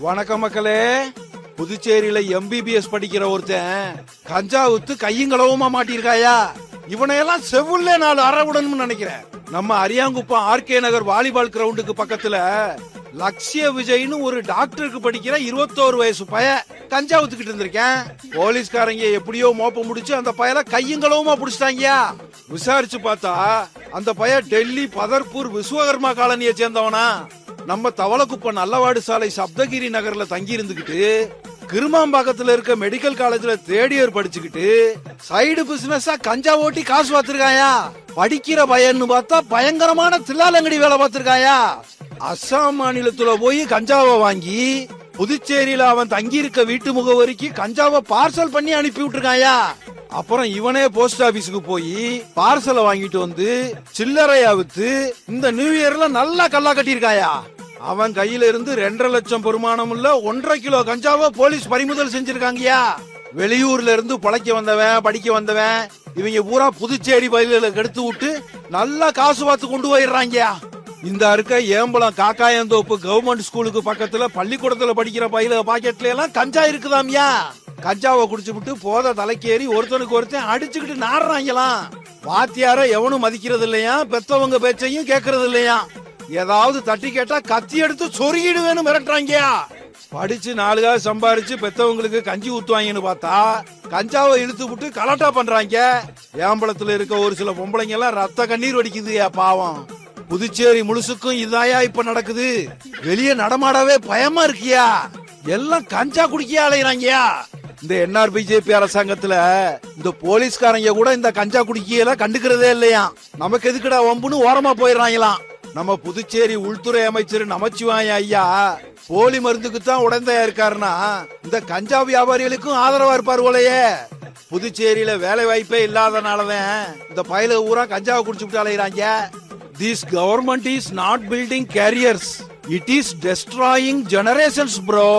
வணக்கம் மக்களே. புதுச்சேரியில MBBS படிக்கிற ஒருத்தன் கஞ்சா வித்து கையுங்களவுமா மாட்டிருக்காயா? இவனையெல்லாம் செவ்வுள்ளே 4 அற விடணும்னு நினைக்கிறேன். நம்ம அரியாங்குப்பம் RK நகர் வாலிபால் கிரவுண்டுக்கு பக்கத்துல லட்சிய விஜய்னு ஒரு டாக்டருக்கு படிக்கிற 21 வயசு பைய கஞ்சா வித்துக்கிட்டு இருந்திருக்கேன். போலீஸ்காரங்க எப்படியோ மோப்ப முடிச்சு அந்த பயல கையுங்களவுமா புடிச்சிட்டாங்க. விசாரிச்சு பார்த்தா அந்த பைய டெல்லி பதர்பூர் விஸ்வகர்மா காலனியை சேர்ந்தவனா. நம்ம தவளக்குப்பம் நல்லவாடு சாலை சப்தகிரி நகர்ல தங்கி இருந்துகிட்டு கிருமாம்பாக்கத்துல இருக்க மெடிக்கல் காலேஜ்ல 3rd இயர் படிச்சுக்கிட்டு சைடு பிசினஸா கஞ்சா ஓட்டி காசு பார்த்திருக்காயா. படிக்கிற பையன்னு பார்த்தா பயங்கரமான தில்லாலங்கடி வேலை பார்த்திருக்காயா. அஸ்ஸாம் மாநிலத்துல போய் கஞ்சாவை வாங்கி புதுச்சேரியில அவன் தங்கி இருக்க வீட்டு முகவரிக்கு கஞ்சாவை பார்சல் பண்ணி அனுப்பி விட்டுருக்காயா. அப்புறம் இவனே போஸ்ட் ஆபீஸுக்கு போய் பார்சலை வாங்கிட்டு வந்து சில்லறையா வித்து இந்த நியூ இயர்ல நல்லா கல்லா கட்டியிருக்காயா. அவன் கையில இருந்து 2.5 லட்சம் பெருமானம் உள்ள 1.5 கிலோ கஞ்சாவை போலீஸ் பறிமுதல் செஞ்சிருக்காங்கயா. வெளியூர்ல இருந்து பழைக்க வந்தவன் படிக்க வந்தவன் இவங்க பூரா புதுச்சேரி பயில கெடுத்து விட்டு நல்லா காசு பார்த்து கொண்டு போயிடுறாங்க. இந்த இருக்க ஏம்பலம் காக்காயந்தோப்பு கவர்மெண்ட் ஸ்கூலுக்கு பக்கத்துல பள்ளிக்கூடத்துல படிக்கிற பையில பாக்கெட்ல எல்லாம் கஞ்சா இருக்குதாமியா. கஞ்சாவை குடிச்சு விட்டு போத தலைக்கேறி ஒருத்தனுக்கு ஒருத்தன் அடிச்சுக்கிட்டு நாடுறாங்களாம். வாத்தியார எவனும் மதிக்கிறது இல்லையா, பெத்தவங்க பேச்சையும் கேட்கறது இல்லையா. ஏதாவது தட்டி கேட்டா கத்தி எடுத்து சொருகிடுவேன்னு மிரட்டுறாங்க. படிச்சு 4 காசு சம்பாரிச்சு பெத்தவங்களுக்கு கஞ்சி ஊத்துவாங்கன்னு பார்த்தா கஞ்சாவை இழுத்து விட்டு கலாட்டா பண்றாங்க. ஏம்பலத்துல இருக்க ஒரு சில பொம்பளைங்க எல்லாம் ரத்த கண்ணீர் வடிக்குது பாவம். புதுச்சேரி முழுசுக்கும் இதாயா இப்ப நடக்குது. வெளியே நடமாடவே பயமா இருக்கியா. எல்லாம் கஞ்சா குடிக்க அலையறாங்கயா. இந்த NRBJP அரசாங்கத்துல இந்த போலீஸ்காரங்க கூட இந்த கஞ்சா குடிக்கையில கண்டுக்கிறதே இல்லையா. நமக்கு எதுக்குடா வம்புன்னு ஓரமா போயிடுறாங்களாம். நம்ம புதுச்சேரி உள்துறை அமைச்சர் நமச்சிவாய ஐயா போலி மருந்துக்கு தான் உடந்தையா இருக்காருன்னா இந்த கஞ்சா வியாபாரிகளுக்கும் ஆதரவா இருப்பார் போலயே. புதுச்சேரியில வேலை வாய்ப்பே இல்லாதனாலதான் இந்த பயல ஊரா கஞ்சாவை குடிச்சு விட்டு அலையறாங்க. This government is not building careers. It is destroying generations, bro.